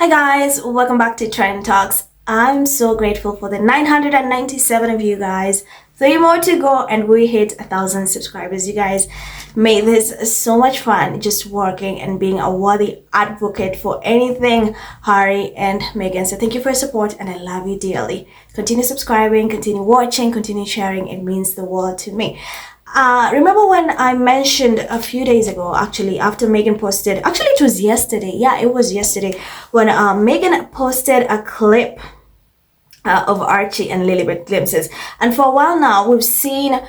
Hi guys, welcome back to Trend Talks. I'm so grateful for the 997 of you guys. 3 more to go and we hit 1,000 subscribers. You guys made this so much fun just working and being a worthy advocate for anything Harry and Meghan. So thank you for your support and I love you dearly. Continue subscribing, continue watching, continue sharing. It means the world to me. Remember when I mentioned a few days ago, actually, after Meghan posted, actually it was yesterday. Yeah, it was yesterday when Meghan posted a clip of Archie and Lilibet glimpses. And for a while now, we've seen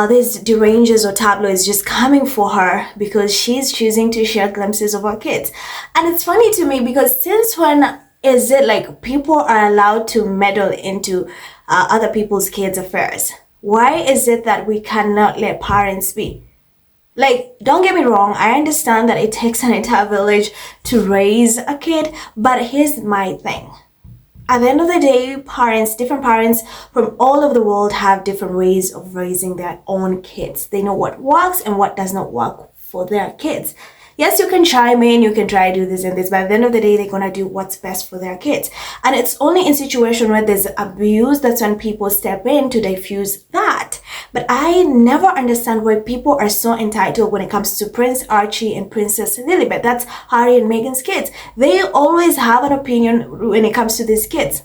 these deranges or tabloids just coming for her because she's choosing to share glimpses of her kids. And it's funny to me because since when is it like people are allowed to meddle into other people's kids' affairs? Why is it that we cannot let parents be? Like, don't get me wrong, I understand that it takes an entire village to raise a kid, but here's my thing. At the end of the day, different parents from all over the world have different ways of raising their own kids. They know what works and what does not work for their kids. Yes, you can chime in, you can try to do this and this, but at the end of the day, they're going to do what's best for their kids. And it's only in situation where there's abuse that's when people step in to diffuse that. But I never understand why people are so entitled when it comes to Prince Archie and Princess Lilibet. That's Harry and Meghan's kids. They always have an opinion when it comes to these kids.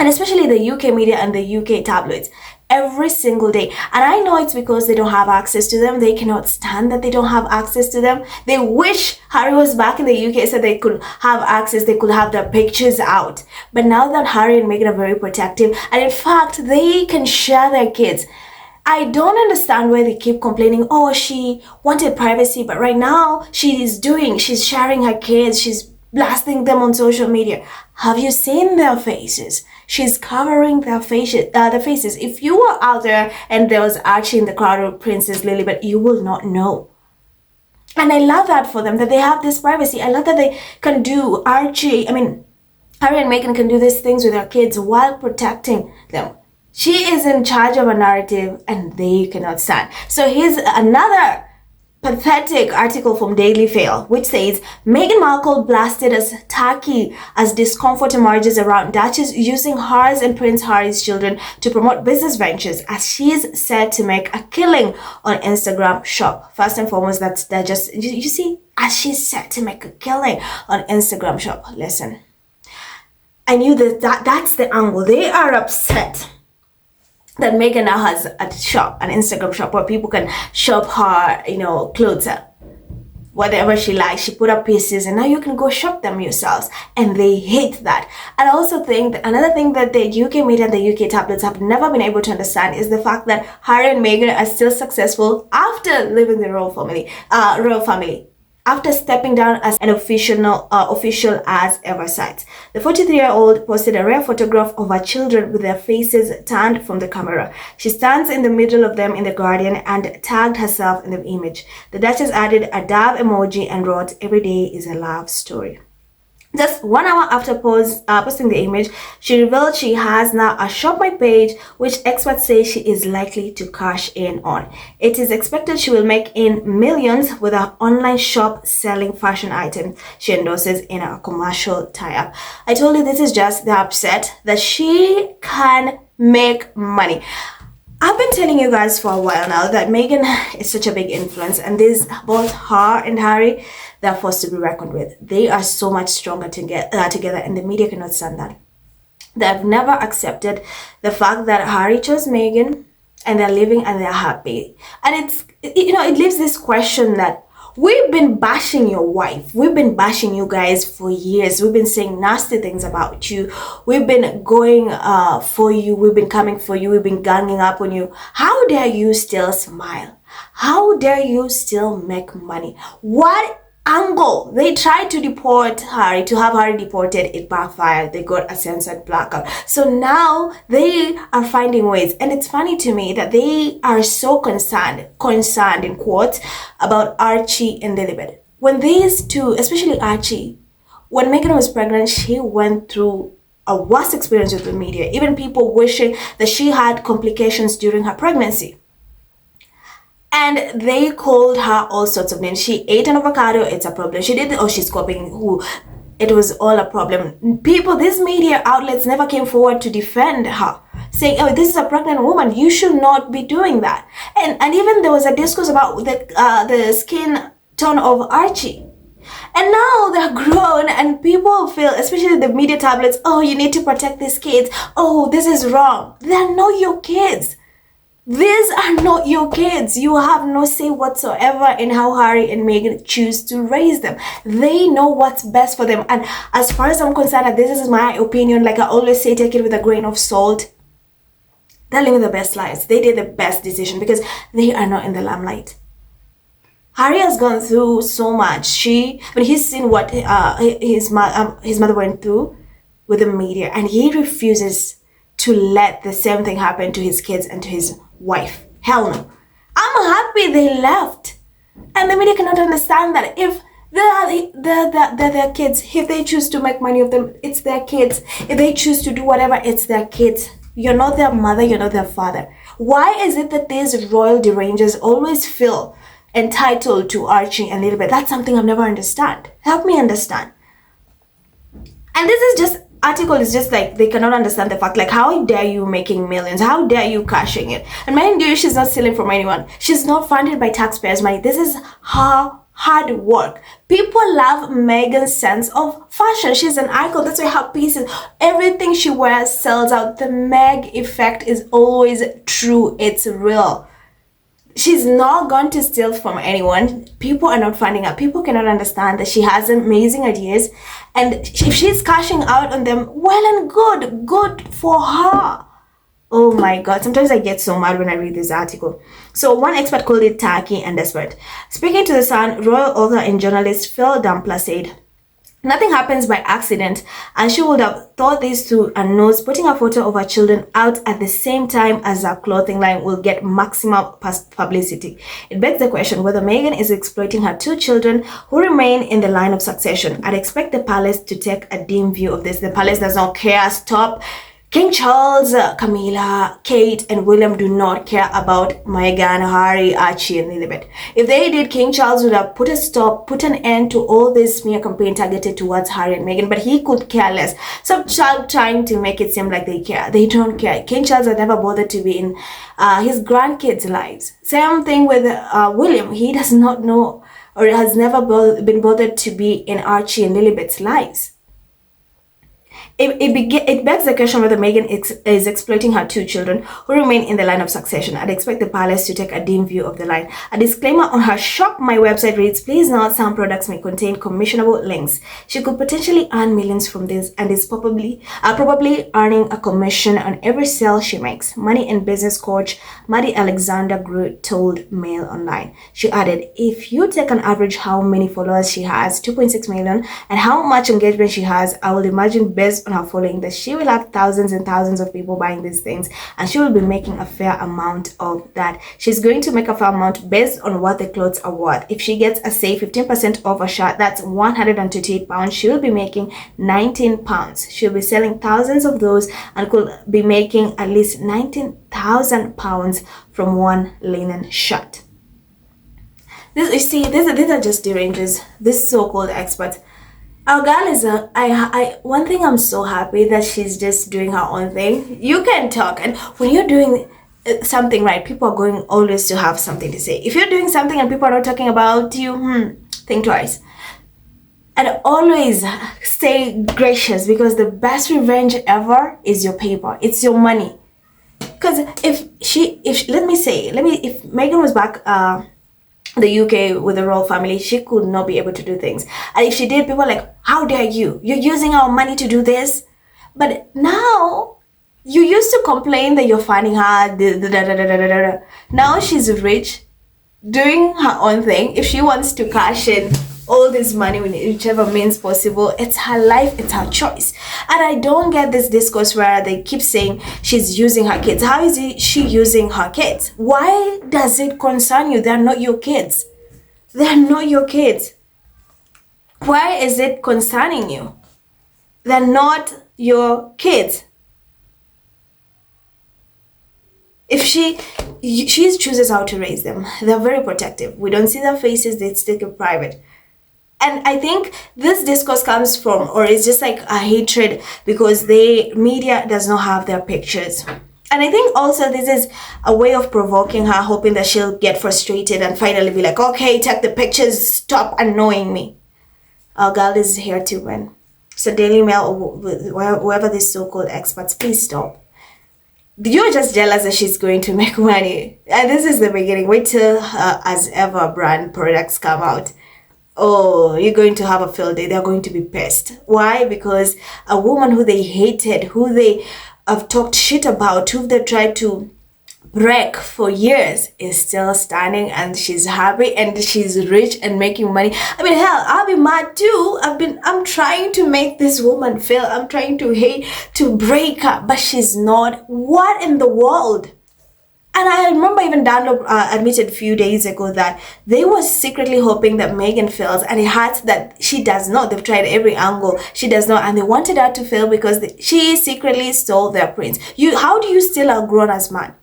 And especially the UK media and the UK tabloids. Every single day. And I know it's because they don't have access to them. They cannot stand that they don't have access to them. They wish Harry was back in the UK so they could have access. They could have their pictures out. But now that Harry and Meghan are very protective, and in fact, they can share their kids. I don't understand why they keep complaining, oh, she wanted privacy, but right now she's sharing her kids. She's blasting them on social media. Have you seen their faces? She's covering their faces. If you were out there and there was Archie in the crowd with Princess Lilibet, you will not know. And I love that for them, that they have this privacy. I love that they can do Harry and Meghan can do these things with their kids while protecting them. She is in charge of a narrative and they cannot stand. So here's another pathetic article from Daily Fail, which says Meghan Markle blasted as tacky as discomfort emerges around Duchess using hers and Prince Harry's children to promote business ventures as she's set to make a killing on Instagram Shop. First and foremost, that just you see, as she's set to make a killing on Instagram Shop. Listen, I knew that's the angle. They are upset that Meghan now has a shop, an Instagram shop where people can shop her, clothes, whatever she likes. She put up pieces and now you can go shop them yourselves. And they hate that. And I also think that another thing that the UK media and the UK tabloids have never been able to understand is the fact that Harry and Meghan are still successful after leaving the royal family. After stepping down as an official as ever sites. The 43-year-old posted a rare photograph of her children with their faces turned from the camera. She stands in the middle of them in The Guardian and tagged herself in the image. The Duchess added a dove emoji and wrote, "Every day is a love story." Just 1 hour after posting the image, she revealed she has now a Shop My page, which experts say she is likely to cash in on. It is expected she will make in millions with her online shop selling fashion items she endorses in a commercial tie-up. I told you this is just the upset that she can make money. I've been telling you guys for a while now that Meghan is such a big influence, and both her and Harry, they're forced to be reckoned with. They are so much stronger together, and the media cannot stand that. They've never accepted the fact that Harry chose Meghan, and they're living and they're happy. And it leaves this question that we've been bashing your wife. We've been bashing you guys for years. We've been saying nasty things about you. We've been going for you. We've been coming for you. We've been ganging up on you. How dare you still smile? How dare you still make money? What angle? They tried to deport Harry, to have Harry deported. It backfired. They got a censored blackout. So now they are finding ways. And it's funny to me that they are so concerned in quotes, about Archie and Lilibet. When these two, especially Archie, when Meghan was pregnant, she went through a worse experience with the media. Even people wishing that she had complications during her pregnancy. And they called her all sorts of names. She ate an avocado, it's a problem. She did, she's copying who? it was all a problem. People, these media outlets never came forward to defend her, saying, oh, this is a pregnant woman, you should not be doing that. And even there was a discourse about the skin tone of Archie. And now they're grown and people feel, especially the media tablets, oh, you need to protect these kids. Oh, this is wrong. They're not your kids. These are not your kids. You have no say whatsoever in how Harry and Meghan choose to raise them. They know what's best for them. And as far as I'm concerned, and this is my opinion, like I always say, take it with a grain of salt. They're living the best lives. They did the best decision because they are not in the limelight. Harry has gone through so much. But he's seen what his mother went through with the media, and he refuses to let the same thing happen to his kids and to his wife. Hell no. I'm happy they left, and the media cannot understand that. If they're their kids, if they choose to make money of them, it's their kids. If they choose to do whatever, it's their kids. You're not their mother. You're not their father. Why is it that these royal derangers always feel entitled to Archie and Lilibet? That's something I've never understand. Help me understand. And this is just article is just like they cannot understand the fact, like, how dare you making millions? How dare you cashing it? And mind you, she's not stealing from anyone. She's not funded by taxpayers' money. This is her hard work. People love Meghan's sense of fashion. She's an icon. That's why her pieces, everything she wears sells out. The Meg effect is always true. It's real. She's not going to steal from anyone. People are not finding out. People cannot understand that she has amazing ideas, and if she's cashing out on them, well and good for her. Oh my god, sometimes I get so mad when I read this article. So one expert called it tacky and desperate. Speaking to The Sun, royal author and journalist Phil Dampler said, nothing happens by accident, and she would have thought this through and knows putting a photo of her children out at the same time as her clothing line will get maximum publicity. It begs the question whether Meghan is exploiting her two children who remain in the line of succession. I'd expect the palace to take a dim view of this. The palace does not care. Stop. King Charles, Camilla, Kate, and William do not care about Meghan, Harry, Archie, and Lilibet. If they did, King Charles would have put an end to all this smear campaign targeted towards Harry and Meghan, but he could care less. Stop trying to make it seem like they care. They don't care. King Charles has never bothered to be in his grandkids' lives. Same thing with William. He does not know or has never been bothered to be in Archie and Lilibet's lives. It begs the question whether Meghan is exploiting her two children who remain in the line of succession. I'd expect the palace to take a dim view of the line. A disclaimer on her Shop My website reads, please note some products may contain commissionable links. She could potentially earn millions from this and is probably earning a commission on every sale she makes. Money and business coach Maddie Alexander Groot told Mail Online. She added, if you take an average how many followers she has, 2.6 million, and how much engagement she has, I will imagine based on her following that she will have thousands and thousands of people buying these things, and she will be making a fair amount of that. She's going to make a fair amount based on what the clothes are worth. If she gets a say 15% off a shirt, that's 128 pounds, she will be making 19 pounds. She'll be selling thousands of those and could be making at least 19,000 pounds from one linen shirt. These are just derangers, these so-called experts. Our girl is one thing I'm so happy that she's just doing her own thing. You can talk, and when you're doing something right, people are going always to have something to say. If you're doing something and people are not talking about you, think twice. And always stay gracious, because the best revenge ever is your paper. It's your money. Because if Meghan was back the UK with the royal family, she could not be able to do things. And if she did, people were like, how dare you? You're using our money to do this. But now, you used to complain that you're finding her. Now she's rich, doing her own thing. If she wants to cash in all this money in whichever means possible, it's her life, it's her choice. And I don't get this discourse where they keep saying she's using her kids. How is she using her kids? Why does it concern you? They're not your kids. They're not your kids. Why is it concerning you? They're not your kids. If she chooses how to raise them, they're very protective. We don't see their faces, they still keep private. And I think this discourse comes from, or it's just like a hatred because the media does not have their pictures. And I think also this is a way of provoking her, hoping that she'll get frustrated and finally be like, okay, take the pictures, stop annoying me. Our girl is here to win. So Daily Mail, or whoever these so-called experts, please stop. You're just jealous that she's going to make money. And this is the beginning. Wait till as ever brand products come out. Oh, you're going to have a field day. They're going to be pissed. Why? Because a woman who they hated, who they have talked shit about, who they tried to break for years, is still standing, and she's happy and she's rich and making money. I mean, hell, I'll be mad too. I'm trying to make this woman feel, I'm trying to hate, to break her, but she's not. What in the world? And I remember even Dunlop admitted a few days ago that they were secretly hoping that Meghan fails, and it hurts that she does not. They've tried every angle. She does not, and they wanted her to fail because she secretly stole their prince. How do you steal a grown-ass man?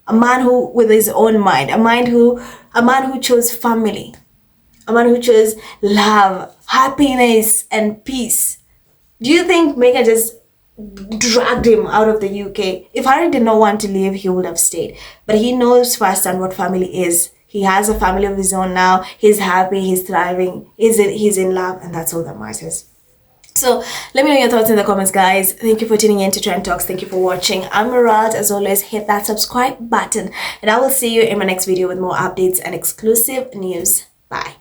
A man who, with his own mind, a man who chose family, a man who chose love, happiness, and peace. Do you think Meghan just dragged him out of the UK? If Harry did not want to leave, he would have stayed. But he knows firsthand what family is. He has a family of his own now. He's happy, he's thriving, he's in love, and that's all that matters. So let me know your thoughts in the comments, guys. Thank you for tuning in to Trend Talks. Thank you for watching. I'm Murad. As always, hit that subscribe button, and I will see you in my next video with more updates and exclusive news. Bye.